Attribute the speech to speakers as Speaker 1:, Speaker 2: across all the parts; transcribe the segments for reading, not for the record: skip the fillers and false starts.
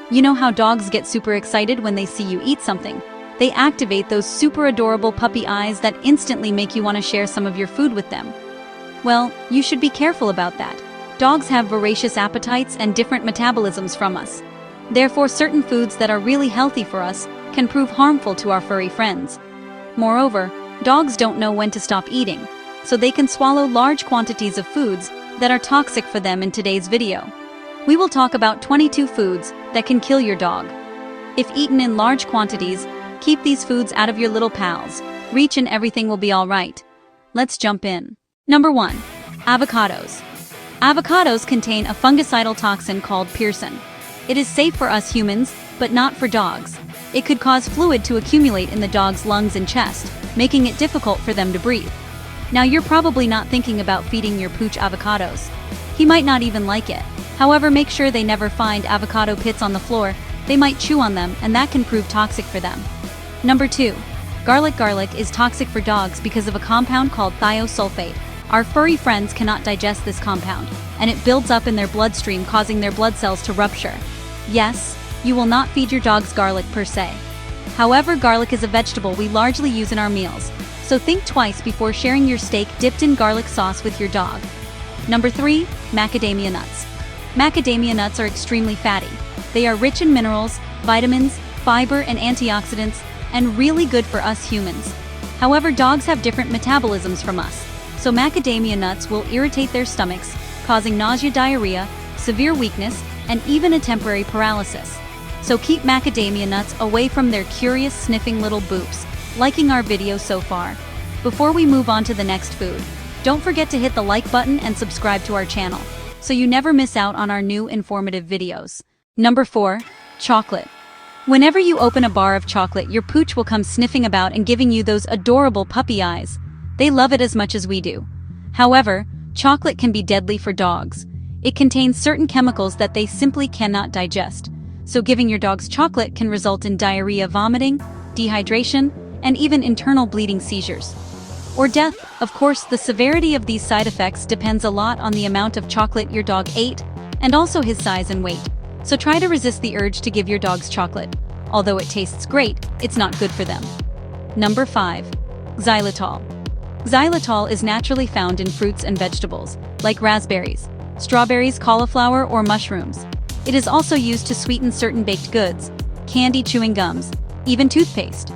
Speaker 1: You know how dogs get super excited when they see you eat something? They activate those super adorable puppy eyes that instantly make you want to share some of your food with them. Well, you should be careful about that. Dogs have voracious appetites and different metabolisms from us. Therefore, certain foods that are really healthy for us can prove harmful to our furry friends. Moreover, dogs don't know when to stop eating, so they can swallow large quantities of foods that are toxic for them. In today's video, we will talk about 22 foods that can kill your dog. If eaten in large quantities, keep these foods out of your little pal's reach and everything will be alright. Let's jump in. Number 1. Avocados. Avocados contain a fungicidal toxin called pyrsin. It is safe for us humans, but not for dogs. It could cause fluid to accumulate in the dog's lungs and chest, making it difficult for them to breathe. Now you're probably not thinking about feeding your pooch avocados. He might not even like it. However, make sure they never find avocado pits on the floor. They might chew on them, and that can prove toxic for them. Number 2. Garlic. Garlic is toxic for dogs because of a compound called thiosulfate. Our furry friends cannot digest this compound, and it builds up in their bloodstream, causing their blood cells to rupture. Yes, you will not feed your dogs garlic per se. However, garlic is a vegetable we largely use in our meals, so think twice before sharing your steak dipped in garlic sauce with your dog. Number 3. Macadamia nuts. Macadamia nuts are extremely fatty. They are rich in minerals, vitamins, fiber, and antioxidants, and really good for us humans. However, dogs have different metabolisms from us, so macadamia nuts will irritate their stomachs, causing nausea, diarrhea, severe weakness, and even a temporary paralysis. So keep macadamia nuts away from their curious sniffing little boops. Liking our video so far. Before we move on to the next food, don't forget to hit the like button and subscribe to our channel, so you never miss out on our new informative videos. Number 4. Chocolate. Whenever you open a bar of chocolate, your pooch will come sniffing about and giving you those adorable puppy eyes. They love it as much as we do. However, chocolate can be deadly for dogs. It contains certain chemicals that they simply cannot digest, so giving your dogs chocolate can result in diarrhea, vomiting, dehydration, and even internal bleeding, seizures, or death. Of course, the severity of these side effects depends a lot on the amount of chocolate your dog ate, and also his size and weight. So try to resist the urge to give your dogs chocolate. Although it tastes great, it's not good for them. Number 5. Xylitol. Xylitol is naturally found in fruits and vegetables, like raspberries, strawberries, cauliflower, or mushrooms. It is also used to sweeten certain baked goods, candy, chewing gums, even toothpaste.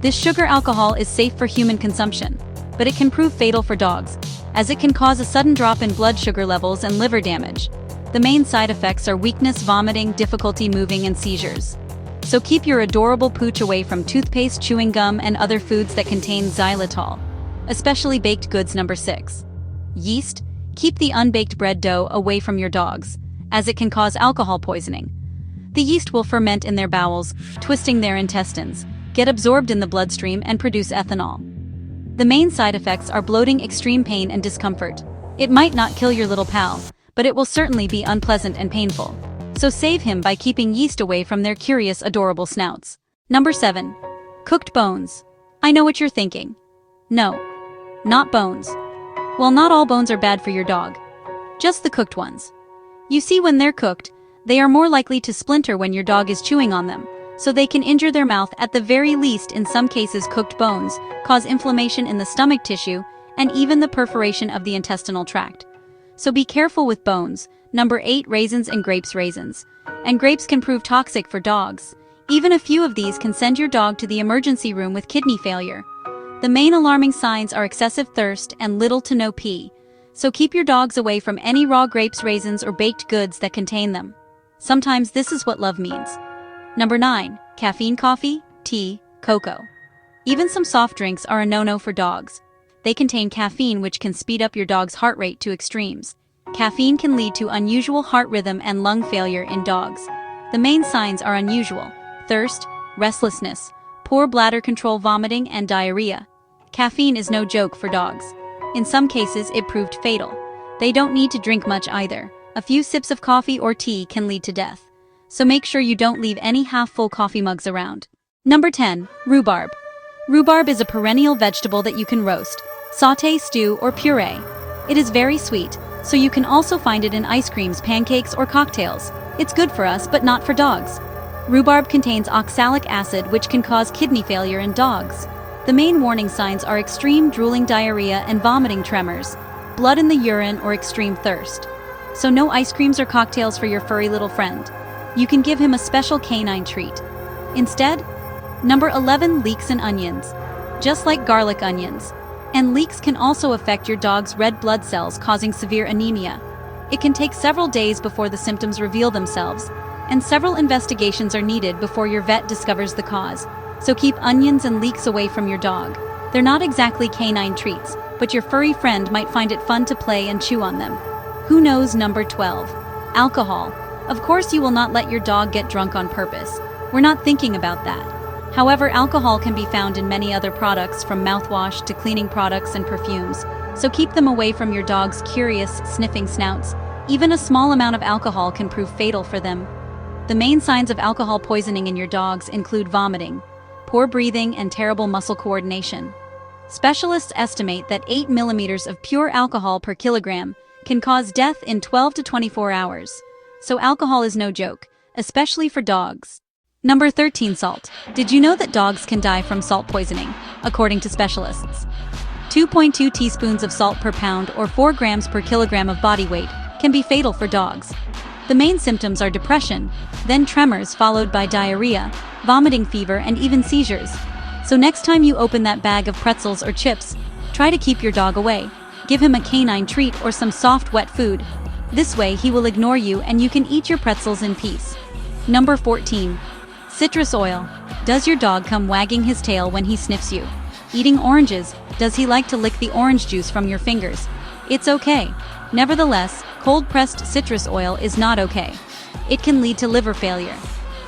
Speaker 1: This sugar alcohol is safe for human consumption, but it can prove fatal for dogs, as it can cause a sudden drop in blood sugar levels and liver damage. The main side effects are weakness, vomiting, difficulty moving, and seizures. So keep your adorable pooch away from toothpaste, chewing gum, and other foods that contain xylitol, especially baked goods. Number 6. Yeast. Keep the unbaked bread dough away from your dogs, as it can cause alcohol poisoning. The yeast will ferment in their bowels, twisting their intestines, get absorbed in the bloodstream, and produce ethanol. The main side effects are bloating, extreme pain, and discomfort. It might not kill your little pal, but it will certainly be unpleasant and painful. So save him by keeping yeast away from their curious, adorable snouts. Number 7. Cooked bones. I know what you're thinking. No, not bones. Well, not all bones are bad for your dog. Just the cooked ones. You see, when they're cooked, they are more likely to splinter when your dog is chewing on them, so they can injure their mouth at the very least. In some cases, cooked bones cause inflammation in the stomach tissue and even the perforation of the intestinal tract. So be careful with bones. Number 8. Raisins and grapes. Raisins and grapes can prove toxic for dogs. Even a few of these can send your dog to the emergency room with kidney failure. The main alarming signs are excessive thirst and little to no pee. So keep your dogs away from any raw grapes, raisins, or baked goods that contain them. Sometimes this is what love means. Number 9. Caffeine. Coffee, tea, cocoa. Even some soft drinks are a no-no for dogs. They contain caffeine, which can speed up your dog's heart rate to extremes. Caffeine can lead to unusual heart rhythm and lung failure in dogs. The main signs are unusual: thirst, restlessness, poor bladder control, vomiting, and diarrhea. Caffeine is no joke for dogs. In some cases, it proved fatal. They don't need to drink much either. A few sips of coffee or tea can lead to death. So make sure you don't leave any half-full coffee mugs around. Number 10. Rhubarb. Rhubarb is a perennial vegetable that you can roast, sauté, stew, or puree. It is very sweet, so you can also find it in ice creams, pancakes, or cocktails. It's good for us, but not for dogs. Rhubarb contains oxalic acid, which can cause kidney failure in dogs. The main warning signs are extreme drooling, diarrhea, and vomiting, tremors, blood in the urine, or extreme thirst. So no ice creams or cocktails for your furry little friend. You can give him a special canine treat. Instead, number 11, leeks and onions. Just like garlic, onions and leeks can also affect your dog's red blood cells, causing severe anemia. It can take several days before the symptoms reveal themselves, and several investigations are needed before your vet discovers the cause. So keep onions and leeks away from your dog. They're not exactly canine treats, but your furry friend might find it fun to play and chew on them. Who knows? Number 12. Alcohol. Of course, you will not let your dog get drunk on purpose. We're not thinking about that. However, alcohol can be found in many other products, from mouthwash to cleaning products and perfumes. So keep them away from your dog's curious, sniffing snouts. Even a small amount of alcohol can prove fatal for them. The main signs of alcohol poisoning in your dogs include vomiting, poor breathing, and terrible muscle coordination. Specialists estimate that 8 millimeters of pure alcohol per kilogram can cause death in 12 to 24 hours. So alcohol is no joke, especially for dogs. Number 13, salt. Did you know that dogs can die from salt poisoning, according to specialists? 2.2 teaspoons of salt per pound, or 4 grams per kilogram of body weight, can be fatal for dogs. The main symptoms are depression, then tremors followed by diarrhea, vomiting, fever, and even seizures. So next time you open that bag of pretzels or chips, try to keep your dog away. Give him a canine treat or some soft, wet food. This way he will ignore you and you can eat your pretzels in peace. Number 14. Citrus oil. Does your dog come wagging his tail when he sniffs you? Eating oranges, does he like to lick the orange juice from your fingers? It's okay. Nevertheless, cold-pressed citrus oil is not okay. It can lead to liver failure.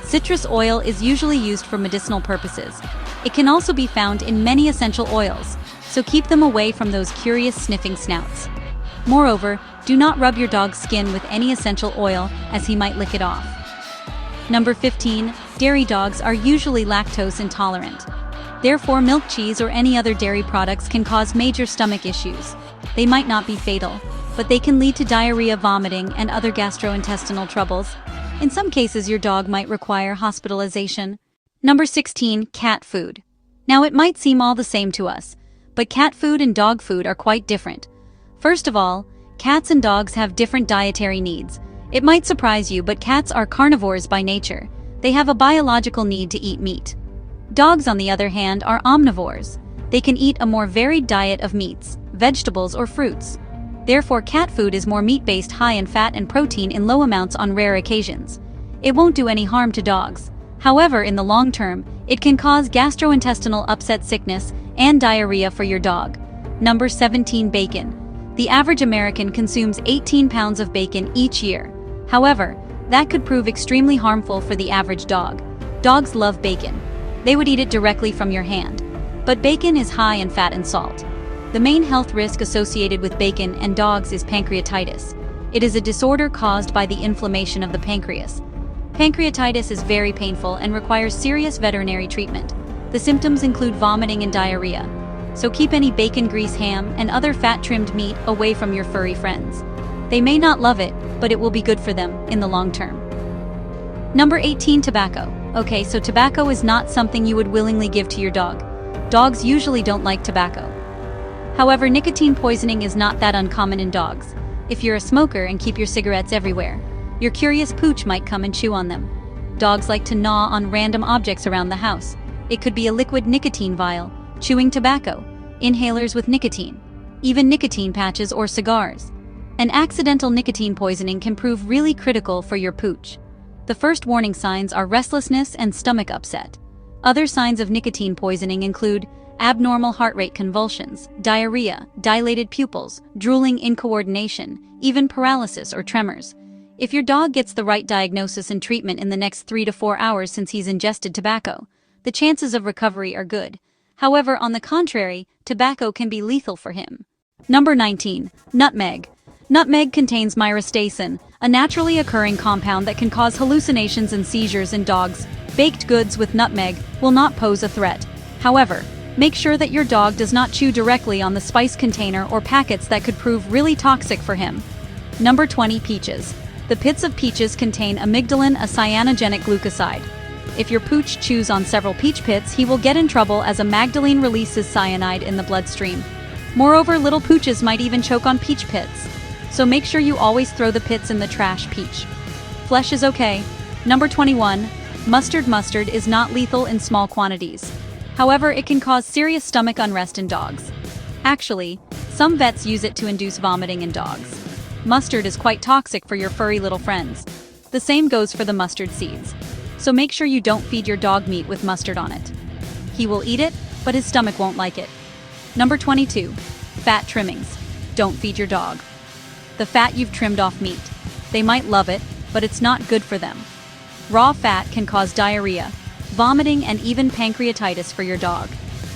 Speaker 1: Citrus oil is usually used for medicinal purposes. It can also be found in many essential oils, so keep them away from those curious sniffing snouts. Moreover, do not rub your dog's skin with any essential oil, as he might lick it off. Number 15. Dairy dogs are usually lactose intolerant. Therefore, milk, cheese, or any other dairy products can cause major stomach issues. They might not be fatal, but they can lead to diarrhea, vomiting, and other gastrointestinal troubles. In some cases, your dog might require hospitalization. Number 16. Cat food. Now, it might seem all the same to us, but cat food and dog food are quite different. First of all, cats and dogs have different dietary needs. It might surprise you, but cats are carnivores by nature. They have a biological need to eat meat. Dogs, on the other hand, are omnivores. They can eat a more varied diet of meats, vegetables, or fruits. Therefore, cat food is more meat-based, high in fat and protein in low amounts on rare occasions. It won't do any harm to dogs. However, in the long term, it can cause gastrointestinal upset, sickness, and diarrhea for your dog. Number 17. Bacon. The average American consumes 18 pounds of bacon each year. However, that could prove extremely harmful for the average dog. Dogs love bacon. They would eat it directly from your hand. But bacon is high in fat and salt. The main health risk associated with bacon and dogs is pancreatitis. It is a disorder caused by the inflammation of the pancreas. Pancreatitis is very painful and requires serious veterinary treatment. The symptoms include vomiting and diarrhea. So keep any bacon, grease, ham, and other fat-trimmed meat away from your furry friends. They may not love it, but it will be good for them in the long term. Number 18. Tobacco. Okay, so tobacco is not something you would willingly give to your dog. Dogs usually don't like tobacco. However, nicotine poisoning is not that uncommon in dogs. If you're a smoker and keep your cigarettes everywhere, your curious pooch might come and chew on them. Dogs like to gnaw on random objects around the house. It could be a liquid nicotine vial, chewing tobacco, inhalers with nicotine, even nicotine patches or cigars. An accidental nicotine poisoning can prove really critical for your pooch. The first warning signs are restlessness and stomach upset. Other signs of nicotine poisoning include abnormal heart rate, convulsions, diarrhea, dilated pupils, drooling, incoordination, even paralysis or tremors. If your dog gets the right diagnosis and treatment in the next 3 to 4 hours since he's ingested tobacco, the chances of recovery are good. However, on the contrary, tobacco can be lethal for him. Number 19. Nutmeg. Nutmeg contains myristoycin, a naturally occurring compound that can cause hallucinations and seizures in dogs. Baked goods with nutmeg will not pose a threat. However, make sure that your dog does not chew directly on the spice container or packets that could prove really toxic for him. Number 20. Peaches. The pits of peaches contain amygdalin, a cyanogenic glucoside. If your pooch chews on several peach pits, he will get in trouble as amygdalin releases cyanide in the bloodstream. Moreover, little pooches might even choke on peach pits. So make sure you always throw the pits in the trash. Peach flesh is okay. Number 21. Mustard. Mustard is not lethal in small quantities. However, it can cause serious stomach unrest in dogs. Actually, some vets use it to induce vomiting in dogs. Mustard is quite toxic for your furry little friends. The same goes for the mustard seeds. So make sure you don't feed your dog meat with mustard on it. He will eat it, but his stomach won't like it. Number 22. Fat trimmings. Don't feed your dog the fat you've trimmed off meat. They might love it, but it's not good for them. Raw fat can cause diarrhea, vomiting, and even pancreatitis for your dog.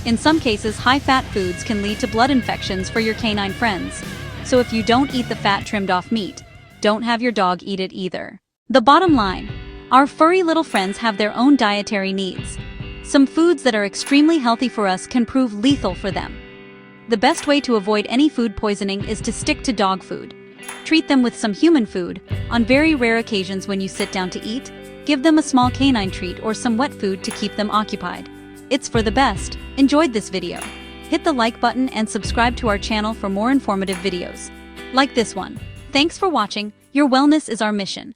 Speaker 1: In some cases, high-fat foods can lead to blood infections for your canine friends. So if you don't eat the fat trimmed off meat, don't have your dog eat it either. The bottom line: our furry little friends have their own dietary needs. Some foods that are extremely healthy for us can prove lethal for them. The best way to avoid any food poisoning is to stick to dog food. Treat them with some human food. On very rare occasions when you sit down to eat, give them a small canine treat or some wet food to keep them occupied. It's for the best. Enjoyed this video? Hit the like button and subscribe to our channel for more informative videos like this one. Thanks for watching. Your wellness is our mission.